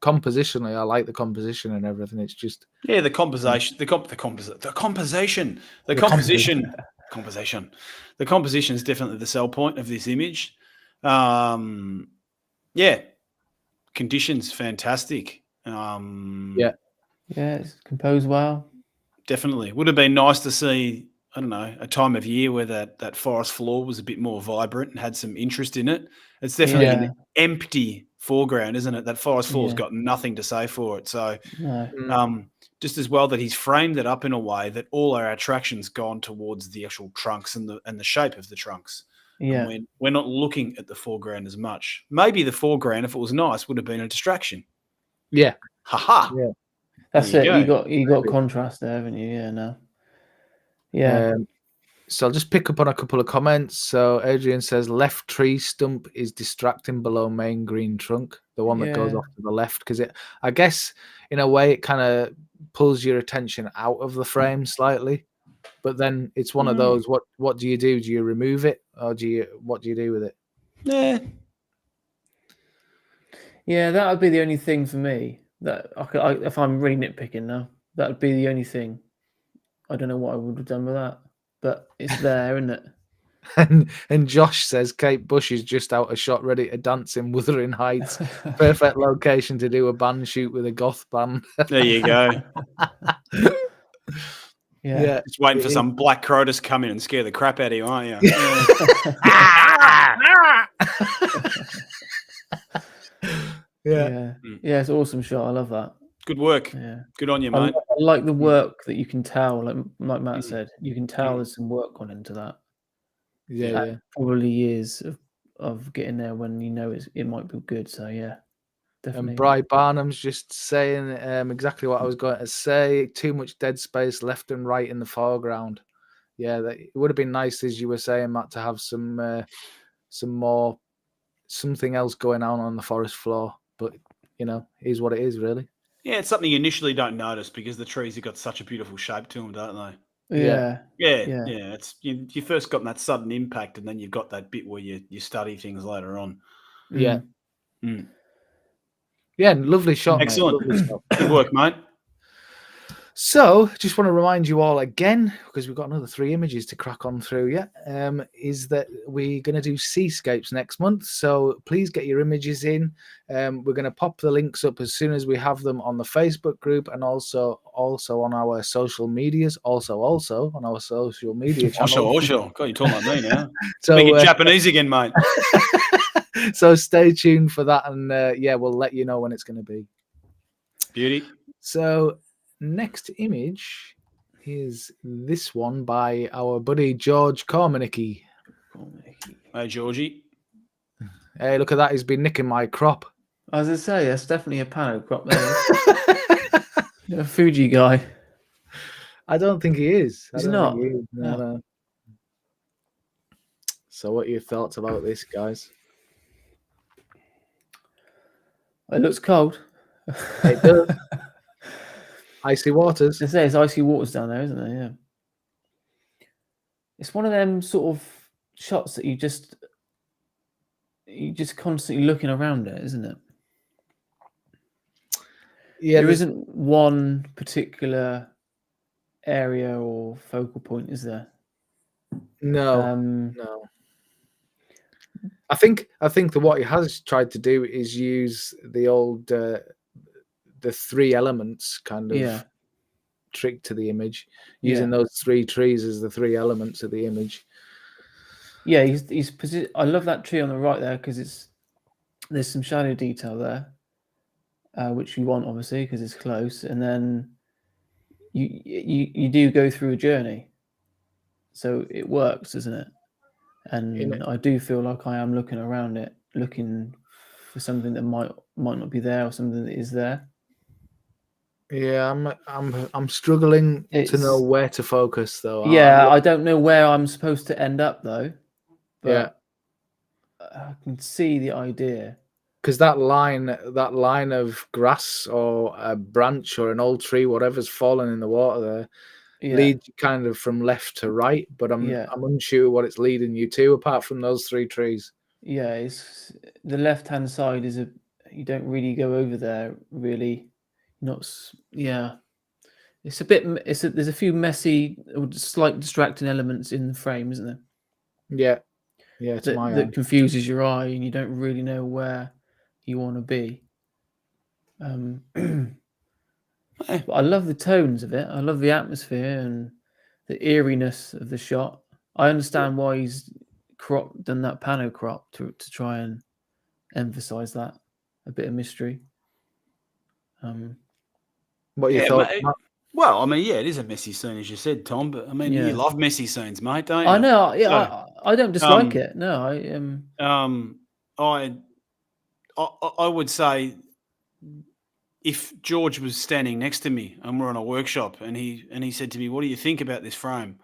Compositionally, I like the composition and everything. It's just the composition, the composition composition. The composition is definitely the sell point of this image. Conditions fantastic. It's composed well. Definitely. Would have been nice to see, I don't know, a time of year where that forest floor was a bit more vibrant and had some interest in it. It's definitely an empty foreground, isn't it? That forest floor's got nothing to say for it. So just as well that he's framed it up in a way that all our attraction's gone towards the actual trunks and the shape of the trunks. Yeah. And we're not looking at the foreground as much. Maybe the foreground, if it was nice, would have been a distraction. Yeah. Ha. Yeah. That's it. You got contrast there, haven't you? Yeah, no. Yeah. So I'll just pick up on a couple of comments. So Adrian says left tree stump is distracting below main green trunk, the one that goes off to the left, because I guess in a way it kind of pulls your attention out of the frame slightly. But then it's one of those. What do you do? Do you remove it, or what do you do with it? Yeah, that would be the only thing for me. That if I'm really nitpicking now, that would be the only thing. I don't know what I would have done with that, but it's there, isn't it? And Josh says Kate Bush is just out of shot, ready to dance in Wuthering Heights. Perfect location to do a band shoot with a goth band. There you go. Yeah. Just waiting for some black crow to come in and scare the crap out of you, aren't you? Yeah, it's an awesome shot. I love that. Good work. Yeah. Good on you, mate. I like the work that you can tell, like Matt said, you can tell there's some work gone into that. Yeah. Probably years of getting there when you know it might be good. So yeah, definitely. And Bri Barnum's just saying exactly what I was going to say. Too much dead space left and right in the foreground. Yeah, it would have been nice, as you were saying, Matt, to have something else going on the forest floor. But is what it is, really. Yeah, it's something you initially don't notice because the trees have got such a beautiful shape to them, don't they? Yeah. It's you first got that sudden impact, and then you've got that bit where you study things later on. Yeah. Yeah, lovely shot. Excellent. Mate. Lovely shot. Good work, mate. So, just want to remind you all again, because we've got another 3 images to crack on through yet, is that we're going to do seascapes next month. So please get your images in. We're going to pop the links up as soon as we have them on the Facebook group, and also on our social medias, also on our social media channel. Also. God, you're talking like me now. So speaking Japanese again, mate. So stay tuned for that, and we'll let you know when it's going to be. Beauty. So next image is this one by our buddy George Cormanicki. Hey, Georgie. Hey, look at that. He's been nicking my crop. I was going to say, that's definitely a pano crop there. A Fuji guy. I don't think he is. He's not. No. So what are your thoughts about this, guys? It looks cold. It does. Icy waters. I say it's icy waters down there, isn't there? Yeah. It's one of them sort of shots that you just constantly looking around it, isn't it? Yeah. There isn't one particular area or focal point, is there? No. No. I think that what he has tried to do is use the old the 3 elements kind of trick to the image, using those 3 trees as the 3 elements of the image. Yeah, I love that tree on the right there because there's some shadow detail there, which you want obviously because it's close, and then you do go through a journey, so it works, doesn't it? And I do feel like I am looking around it, looking for something that might not be there or something that is there. Yeah, I'm struggling to know where to focus though. Yeah, I don't know where I'm supposed to end up though. But I can see the idea. Because that line of grass or a branch or an old tree, whatever's fallen in the water there, leads kind of from left to right. But I'm unsure what it's leading you to, apart from those 3 trees. Yeah, it's the left-hand side you don't really go over there really. It's a bit. There's a few messy, or slight distracting elements in the frame, isn't there? Yeah, yeah. To my eye. That confuses your eye, and you don't really know where you want to be. But I love the tones of it. I love the atmosphere and the eeriness of the shot. I understand why he's done that pano crop to try and emphasize that a bit of mystery. What you thought? Well, I mean, yeah, it is a messy scene, as you said, Tom. But I mean, you love messy scenes, mate, don't you? I know. Yeah, so, I don't dislike it. No, I would say, if George was standing next to me and we're on a workshop, and he said to me, "What do you think about this frame?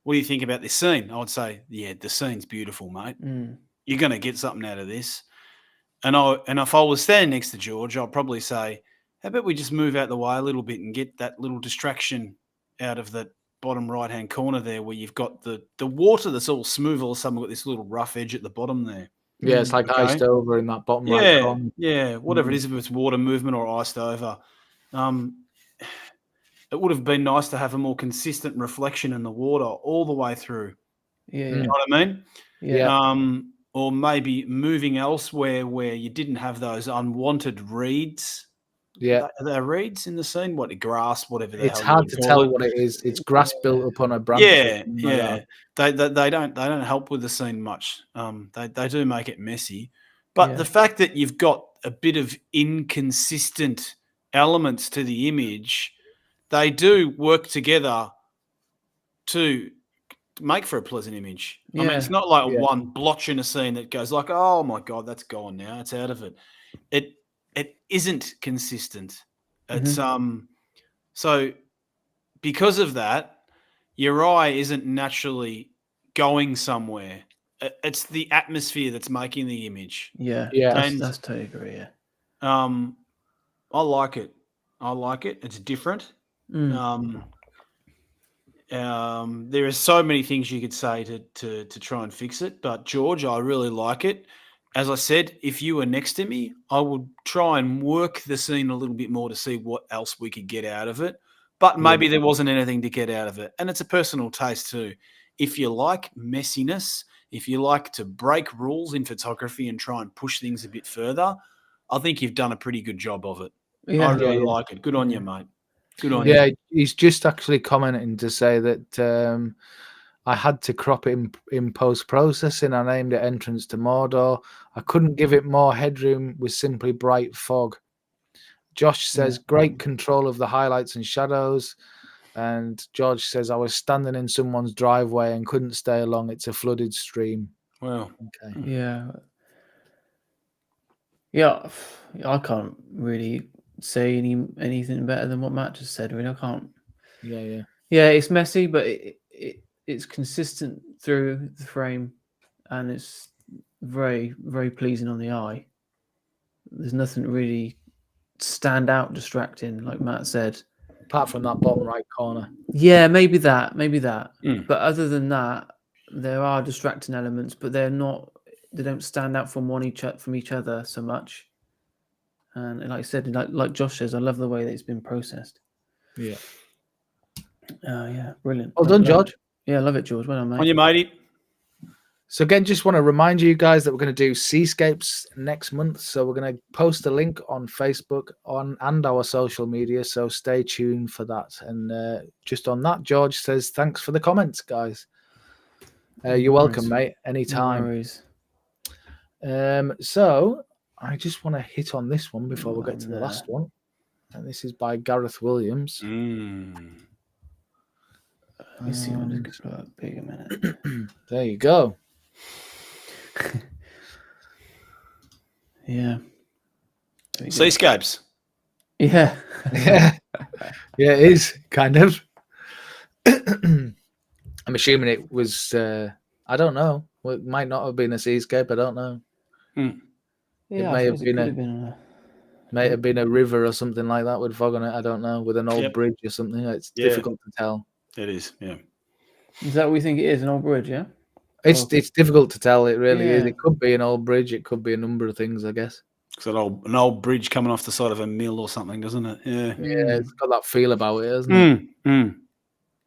What do you think about this scene?" I would say, "Yeah, the scene's beautiful, mate. You're going to get something out of this." And if I was standing next to George, I'd probably say, "How about we just move out the way a little bit and get that little distraction out of that bottom right-hand corner there, where you've got the water that's all smooth, all of a sudden we've got this little rough edge at the bottom there." Yeah, it's like iced over in that bottom right corner. Yeah, whatever it is, if it's water movement or iced over. It would have been nice to have a more consistent reflection in the water all the way through. Yeah. You know what I mean? Yeah. Or maybe moving elsewhere where you didn't have those unwanted reeds. Yeah. Are there reeds in the scene? What, grass, whatever the hell. It's hard to tell what it is. It's grass built up on a branch. Yeah. They don't help with the scene much. They do make it messy. But the fact that you've got a bit of inconsistent elements to the image, they do work together to make for a pleasant image. I mean, it's not like one blotch in a scene that goes like, "Oh my God, that's gone now. It's out of it." It isn't consistent. It's so because of that, your eye isn't naturally going somewhere. It's the atmosphere that's making the image. Yeah. That's totally agree. Yeah. I like it. It's different. There are so many things you could say to try and fix it, but George, I really like it. As I said, if you were next to me, I would try and work the scene a little bit more to see what else we could get out of it. But maybe there wasn't anything to get out of it. And it's a personal taste too. If you like messiness, if you like to break rules in photography and try and push things a bit further, I think you've done a pretty good job of it. I really like it. Good on you, mate. Good on you. Yeah, he's just actually commenting to say that I had to crop it in post-processing. I named it Entrance to Mordor. I couldn't give it more headroom with simply bright fog. Josh says, great control of the highlights and shadows. And George says, I was standing in someone's driveway and couldn't stay along. It's a flooded stream. Well, okay. Yeah, I can't really say anything better than what Matt just said. I mean, I can't. Yeah, it's messy, but it's consistent through the frame, and it's very, very pleasing on the eye. There's nothing really stand out distracting, like Matt said. Apart from that bottom right corner. Yeah, maybe that. But other than that, there are distracting elements, but they don't stand out from each other so much. And like I said, like Josh says, I love the way that it's been processed. Yeah. Yeah, brilliant. Well done, George. Yeah, I love it, George. Well done, mate. On you, matey. So again, just want to remind you guys that we're going to do Seascapes next month. So we're going to post a link on Facebook and our social media. So stay tuned for that. And just on that, George says, thanks for the comments, guys. You're welcome, mate. Anytime. So I just want to hit on this one before we get to the last one. And this is by Gareth Williams. Let me see what it could look big a minute. There you go. Yeah. Seascapes. Yeah. Yeah, it is kind of. I'm assuming it was. I don't know. Well, it might not have been a seascape. I don't know. Yeah, it may have been a river or something like that with fog on it. I don't know, with an old bridge or something. It's difficult to tell. It is. Yeah. Is that what we think it is? An old bridge? Yeah. It's difficult to tell. It really is. It could be an old bridge. It could be a number of things, I guess. It's got an old bridge coming off the side of a mill or something, doesn't it? Yeah. Yeah, it's got that feel about it, hasn't it?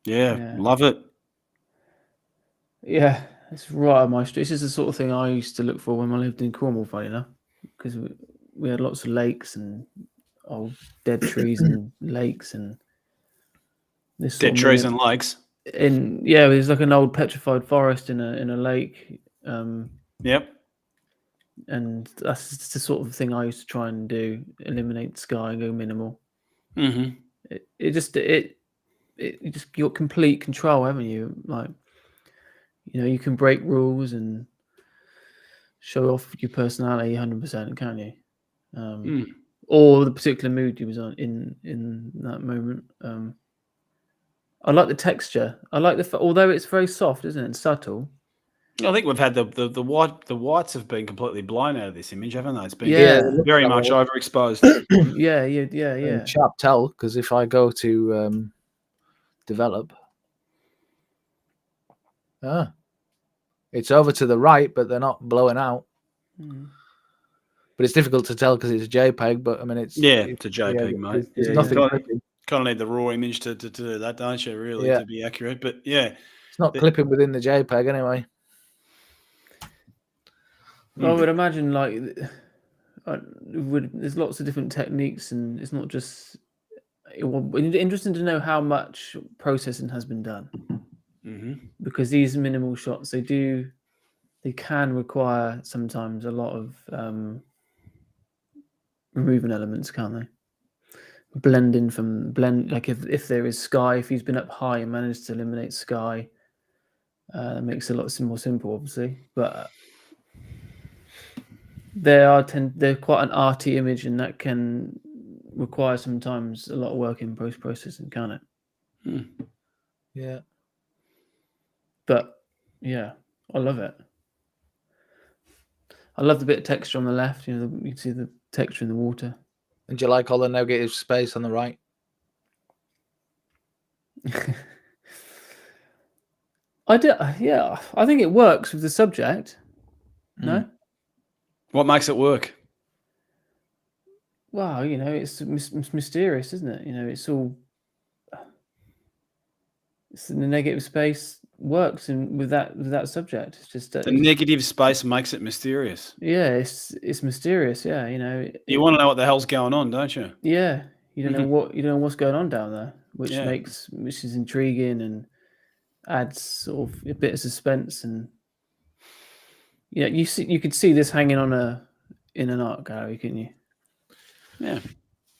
Yeah, love it. Yeah, it's right on my street. This is the sort of thing I used to look for when I lived in Cornwall, funny enough, because we had lots of lakes and old dead trees and lakes and this Dead trees and lakes. There's like an old petrified forest in a lake. Yep. And that's the sort of thing I used to try and do: eliminate sky and go minimal. Mm-hmm. You just got complete control, haven't you? Like, you can break rules and show off your personality 100%, can't you? Or the particular mood you was on in that moment. I like the texture. I like although it's very soft, isn't it, and subtle. I think we've had the whites have been completely blown out of this image, haven't they? It's been very much overexposed. Yeah. Sharp tell, because if I go to develop, it's over to the right, but they're not blowing out. But it's difficult to tell because it's a JPEG. But I mean, it's a JPEG, mate. There's nothing. Kind of need the raw image to do that, don't you? Really, to be accurate. But yeah, it's not clipping within the JPEG anyway. I would imagine there's lots of different techniques, and it's not just. Interesting to know how much processing has been done, because these minimal shots they can require sometimes a lot of removing elements, can't they? Blend like if there is sky, if he's been up high and managed to eliminate sky, that makes it a lot more simple, obviously, but. They're quite an arty image, and that can require sometimes a lot of work in post-processing, can't it? Yeah. But yeah, I love it. I love the bit of texture on the left. You can see the texture in the water. And do you like all the negative space on the right? I do. Yeah, I think it works with the subject. No. What makes it work? Well, it's mysterious, isn't it? It's the negative space works with that subject. It's just the negative space makes it mysterious. Yeah, it's mysterious. Yeah, you want to know what the hell's going on, don't you? Yeah, you don't know what's going on down there, which is intriguing and adds sort of a bit of suspense. And you could see this hanging on in an art gallery, couldn't you? Yeah,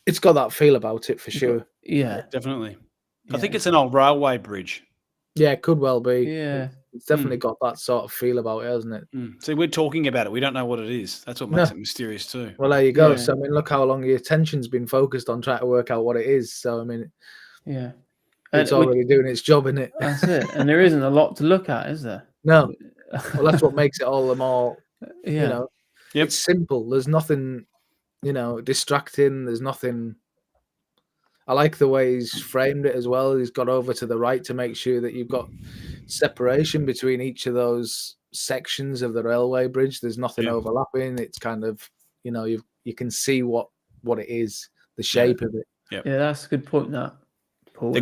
it's got that feel about it for sure. Yeah, definitely. I think it's an old railway bridge. Yeah, it could well be. Yeah, it's definitely got that sort of feel about it, hasn't it? See, we're talking about it. We don't know what it is. That's what makes it mysterious too. Well, there you go. Yeah. So I mean, look how long your attention's been focused on trying to work out what it is. So I mean, it's already doing its job, isn't it? That's it. And there isn't a lot to look at, is there? No. Well, that's what makes it all the more. It's simple. There's nothing, distracting. There's nothing. I like the way he's framed it as well. He's got over to the right to make sure that you've got separation between each of those sections of the railway bridge. There's nothing overlapping. It's kind of, you can see what it is, the shape of it. Yeah, that's a good point. That Paul, the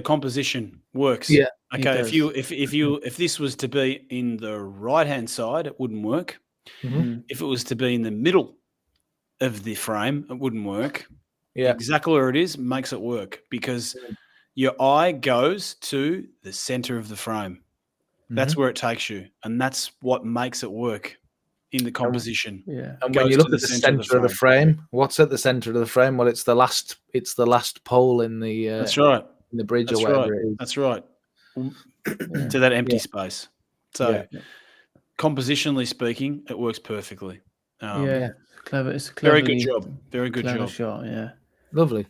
composition works. Yeah. Okay. If this was to be in the right hand side, it wouldn't work. Mm-hmm. If it was to be in the middle of the frame, it wouldn't work. Yeah, exactly where it is makes it work because your eye goes to the center of the frame. That's where it takes you, and that's what makes it work in the composition. Yeah, and when you look at the center of the frame, what's at the center of the frame? Well, it's the last pole in the. That's right. In the bridge or whatever it is. That's right. To that empty space. So, compositionally speaking, it works perfectly. Clever. It's a clever. Very good job. Very good job. Shot. Yeah. Lovely.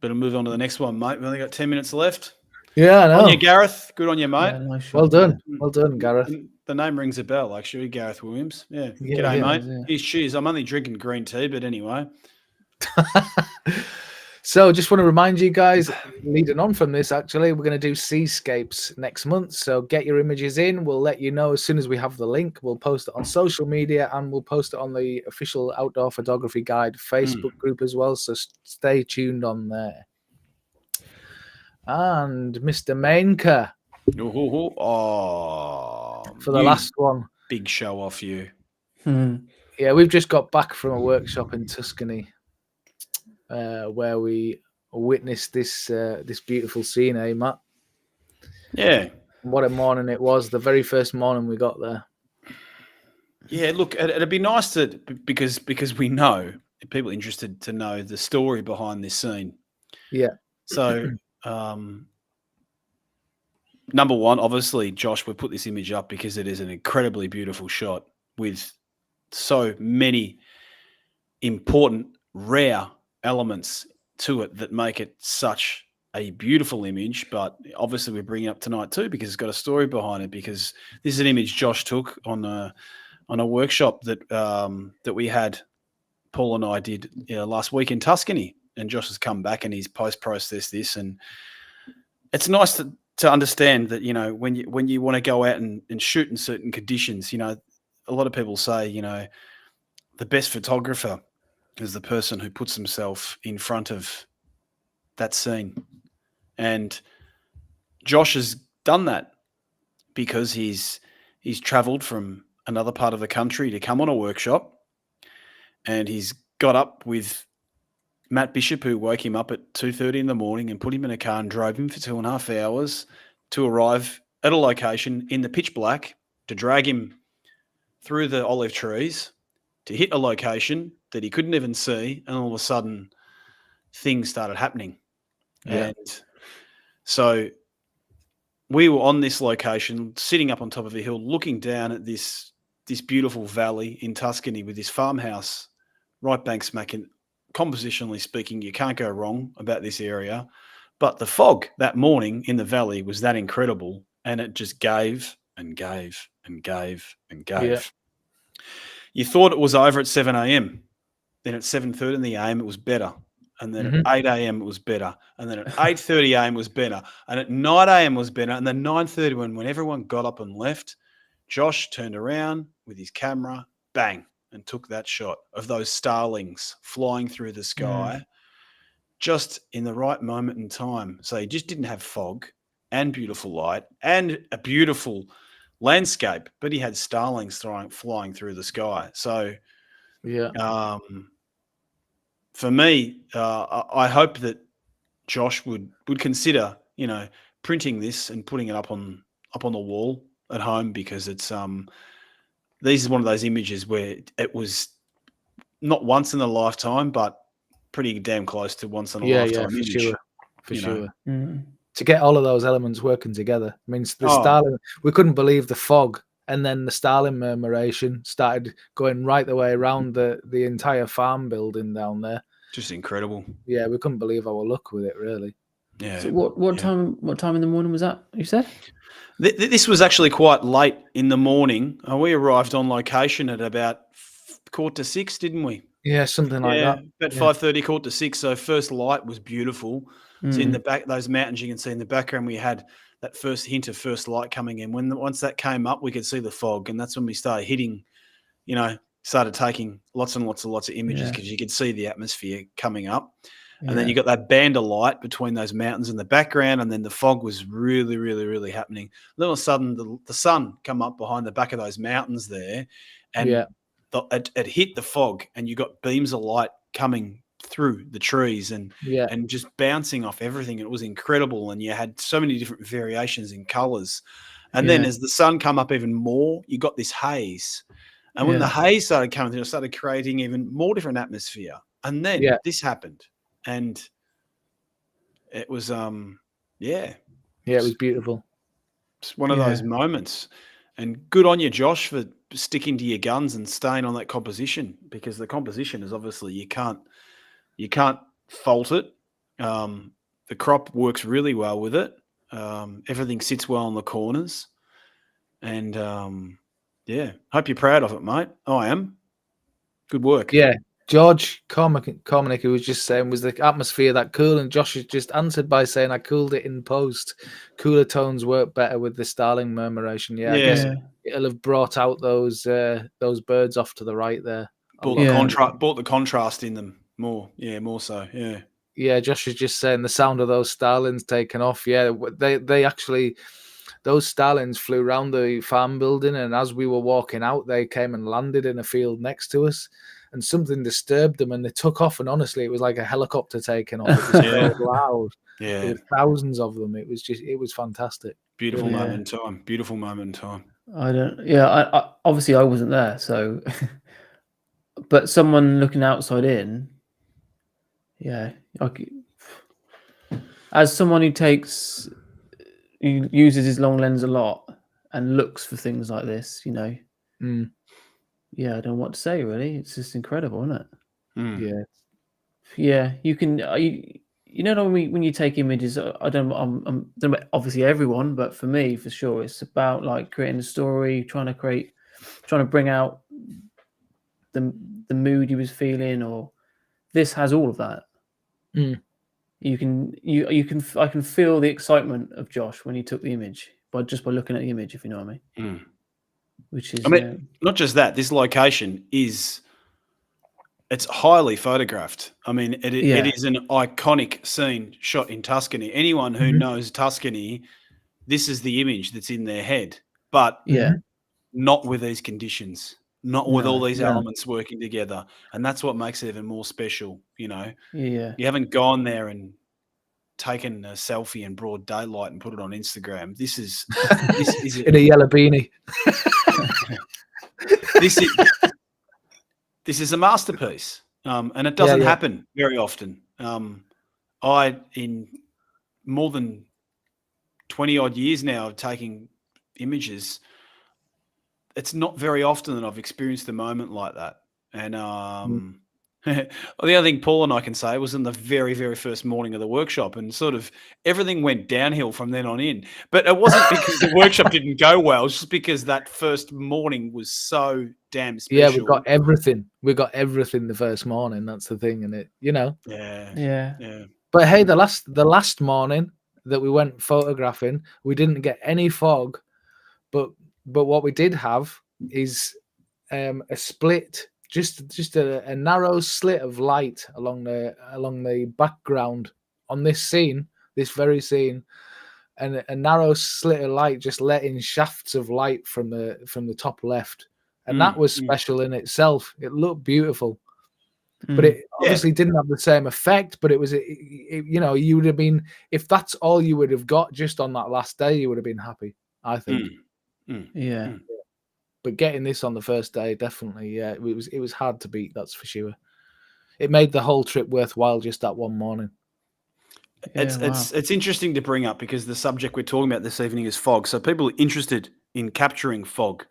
Better move on to the next one, mate. We've only got 10 minutes left. Yeah, I know. On you, Gareth. Good on you, mate. Yeah, nice shot, well done, Gareth. The name rings a bell, actually, Gareth Williams. Yeah. G'day, mate. Cheers. I'm only drinking green tea, but anyway. So just want to remind you guys, leading on from this, actually, we're going to do seascapes next month. So get your images in. We'll let you know as soon as we have the link. We'll post it on social media and we'll post it on the official Outdoor Photography Guide Facebook group as well. So stay tuned on there. And Mr. Mainka. For the last one. Big show off you. Yeah, we've just got back from a workshop in Tuscany. Where we witnessed this beautiful scene, eh, Matt? Yeah. What a morning it was! The very first morning we got there. Yeah, look, it'd be nice to because we know people are interested to know the story behind this scene. Yeah. So, number one, obviously, Josh, we put this image up because it is an incredibly beautiful shot with so many important, rare elements to it that make it such a beautiful image. But obviously we're bringing it up tonight too because it's got a story behind it, because this is an image Josh took on a workshop that that we had, Paul and I did last week in Tuscany, and Josh has come back and he's post-processed this, and it's nice to understand that, when you want to go out and shoot in certain conditions, a lot of people say, the best photographer is the person who puts himself in front of that scene. And Josh has done that because he's traveled from another part of the country to come on a workshop, and he's got up with Matt Bishop, who woke him up at 2:30 in the morning and put him in a car and drove him for 2.5 hours to arrive at a location in the pitch black, to drag him through the olive trees, to hit a location that he couldn't even see, and all of a sudden things started happening. Yeah. And so we were on this location, sitting up on top of a hill, looking down at this beautiful valley in Tuscany with this farmhouse right bang smack in. Compositionally speaking, you can't go wrong about this area. But the fog that morning in the valley was that incredible, and it just gave and gave and gave and gave. Yeah. You thought it was over at 7 a.m. Then at 7:30 in the a.m. it was better. And then at 8 a.m. it was better. And then at 8:30 a.m. was better. And at 9 a.m. was better. And then 9:30 when everyone got up and left, Josh turned around with his camera, bang, and took that shot of those starlings flying through the sky just in the right moment in time. So he just didn't have fog and beautiful light and a beautiful landscape, but he had starlings flying through the sky. So, yeah. For me, I hope that Josh would consider, printing this and putting it up on the wall at home, because it's this is one of those images where it was not once in a lifetime, but pretty damn close to once in a lifetime image. For sure. To get all of those elements working together. I mean, the starling, we couldn't believe the fog, and then the starling murmuration started going right the way around the entire farm building down there. Just incredible. Yeah, we couldn't believe our luck with it, really. Yeah. So what time in the morning was that, you said? This was actually quite late in the morning. We arrived on location at about 5:45, didn't we? Yeah, something like that. About 5:30, 5:45. So first light was beautiful. So in the back, those mountains you can see in the background, we had that first hint of first light coming in. Once that came up, we could see the fog, and that's when we started hitting, started taking lots and lots of images, because you could see the atmosphere coming up. And then you got that band of light between those mountains in the background, and then the fog was really, really, really happening. Then all of a sudden, the sun come up behind the back of those mountains there, and it hit the fog, and you got beams of light coming through the trees and just bouncing off everything. It was incredible, and you had so many different variations in colors. And then as the sun come up even more, you got this haze. And when the haze started coming through, it started creating even more different atmosphere. And then this happened. And it was, it was beautiful. It's one of those moments. And good on you, Josh, for sticking to your guns and staying on that composition, because the composition is obviously, you can't fault it. The crop works really well with it. Everything sits well in the corners. And, hope you're proud of it, mate. I am. Good work. Yeah. George Cormanick, who was just saying, was the atmosphere that cool? And Josh has just answered by saying, I cooled it in post. Cooler tones work better with the Starling murmuration. Yeah, I guess it'll have brought out those birds off to the right there. Brought the contrast in them more. Yeah, more so. Yeah. Yeah, Josh was just saying the sound of those starlings taking off. Yeah, they actually, those starlings flew around the farm building, and as we were walking out, they came and landed in a field next to us, and something disturbed them, and they took off. And honestly, it was like a helicopter taking off. It was so loud. Yeah, there were thousands of them. It was fantastic. Beautiful moment in time. Beautiful moment in time. I obviously I wasn't there, so, but someone looking outside in. Yeah, as someone who uses his long lens a lot and looks for things like this, you know. Yeah, I don't know what to say really. It's just incredible, isn't it? Yeah. You can, you know, when you take images, I don't know, obviously everyone, but for me, for sure, it's about like creating a story, trying to bring out the mood you was feeling, or this has all of that. I can feel the excitement of Josh when he took the image by looking at the image, if you know what I mean. Which is, not just that. This location it's highly photographed. I mean, it is an iconic scene shot in Tuscany. Anyone who knows Tuscany, this is the image that's in their head. But not with these conditions. Not with all these elements working together. And that's what makes it even more special, you know. Yeah. You haven't gone there and taken a selfie in broad daylight and put it on Instagram. This is in a yellow beanie. This is a masterpiece. And it doesn't happen very often. In more than 20 odd years now of taking images, it's not very often that I've experienced a moment like that. And the other thing Paul and I can say was in the very, very first morning of the workshop, and sort of everything went downhill from then on in. But it wasn't because the workshop didn't go well, it's just because that first morning was so damn special. Yeah, we got everything. We got everything the first morning. That's the thing, and it, you know. Yeah. But hey, the last morning that we went photographing, we didn't get any fog, but what we did have is a split, just a narrow slit of light along the background on this very scene, and a narrow slit of light just letting shafts of light from the top left, and that was special in itself. It looked beautiful, but it obviously didn't have the same effect. But it was, you know, you would have been, if that's all you would have got just on that last day, you would have been happy, I think. But getting this on the first day, definitely, it was hard to beat. That's for sure. It made the whole trip worthwhile just that one morning. It's interesting to bring up because the subject we're talking about this evening is fog. So people are interested in capturing fog.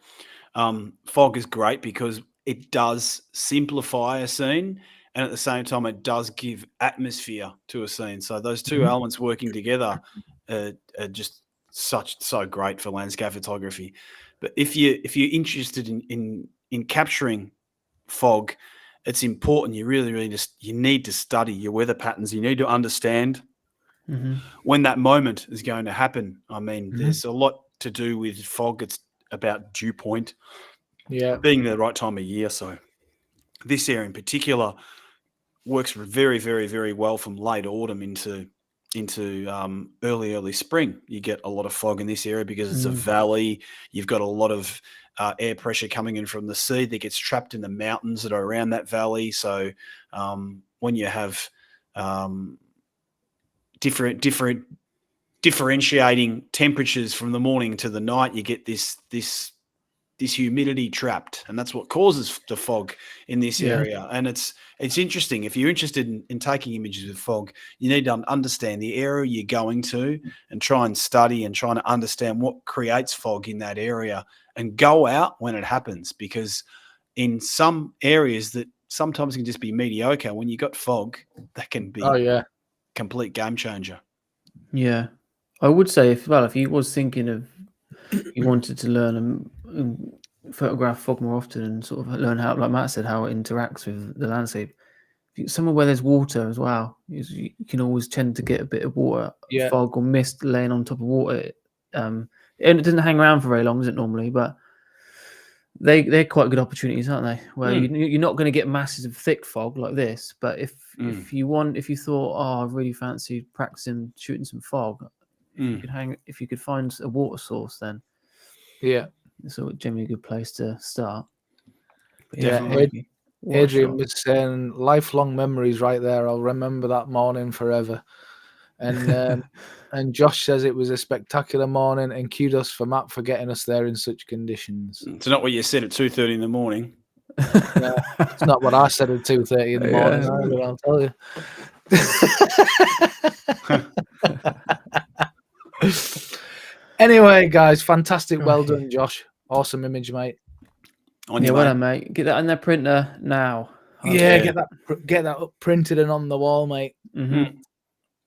Fog is great because it does simplify a scene, and at the same time, it does give atmosphere to a scene. So those two elements working together are just so great for landscape photography. But if you're interested in capturing fog, it's important. You really you need to study your weather patterns. You need to understand when that moment is going to happen. I mean, there's a lot to do with fog. It's about dew point, being the right time of year. So this area in particular works very, very, very well from late autumn into early spring. You get a lot of fog in this area because it's a valley. You've got a lot of air pressure coming in from the sea that gets trapped in the mountains that are around that valley. So when you have differentiating temperatures from the morning to the night, you get this humidity trapped, and that's what causes the fog in this area. And it's interesting. If you're interested in taking images with fog, you need to understand the area you're going to and try and study and trying to understand what creates fog in that area, and go out when it happens, because in some areas that sometimes can just be mediocre, when you got fog, that can be complete game changer. Yeah, I would say if he was thinking of, he wanted to learn photograph fog more often and sort of learn how, like Matt said, how it interacts with the landscape. Somewhere where there's water as well, you can always tend to get a bit of water, fog or mist laying on top of water. And it doesn't hang around for very long, does it normally? But they're quite good opportunities, aren't they? Where you're not going to get masses of thick fog like this, but if you thought, oh, I really fancy practicing shooting some fog, if you could find a water source, then it's generally a good place to start. But Adrian was saying lifelong memories right there. I'll remember that morning forever. And and Josh says it was a spectacular morning, and kudos for Matt for getting us there in such conditions. It's not what you said at 2:30 in the morning. Yeah, it's not what I said at 2:30 in the morning either, I'll tell you. Anyway, guys, fantastic. Well done, Josh. Awesome image, mate. Well done, mate. Get that in their printer now. Get that up printed and on the wall, mate.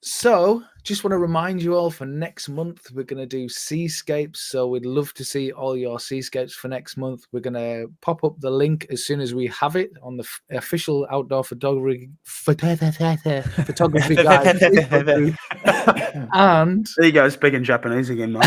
So, just want to remind you all, for next month, we're going to do seascapes. So we'd love to see all your seascapes for next month. We're going to pop up the link as soon as we have it on the official Outdoor Photography Guide. And there you go, speaking Japanese again, mate.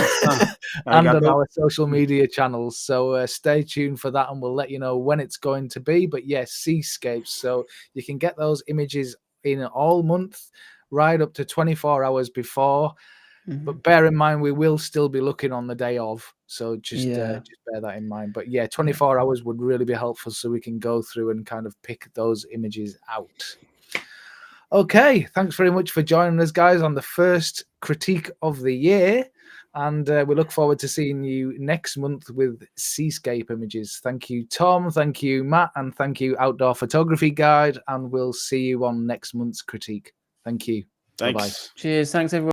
And on our social media channels. So stay tuned for that, and we'll let you know when it's going to be. But yes, seascapes. So you can get those images in all month, right up to 24 hours before. But bear in mind, we will still be looking on the day of. So just bear that in mind. But 24 hours would really be helpful, so we can go through and kind of pick those images out. Okay, thanks very much for joining us, guys, on the first critique of the year. And we look forward to seeing you next month with seascape images. Thank you, Tom. Thank you, Matt. And thank you, Outdoor Photography Guide. And we'll see you on next month's critique. Thank you. Thanks. Bye-bye. Cheers. Thanks, everyone.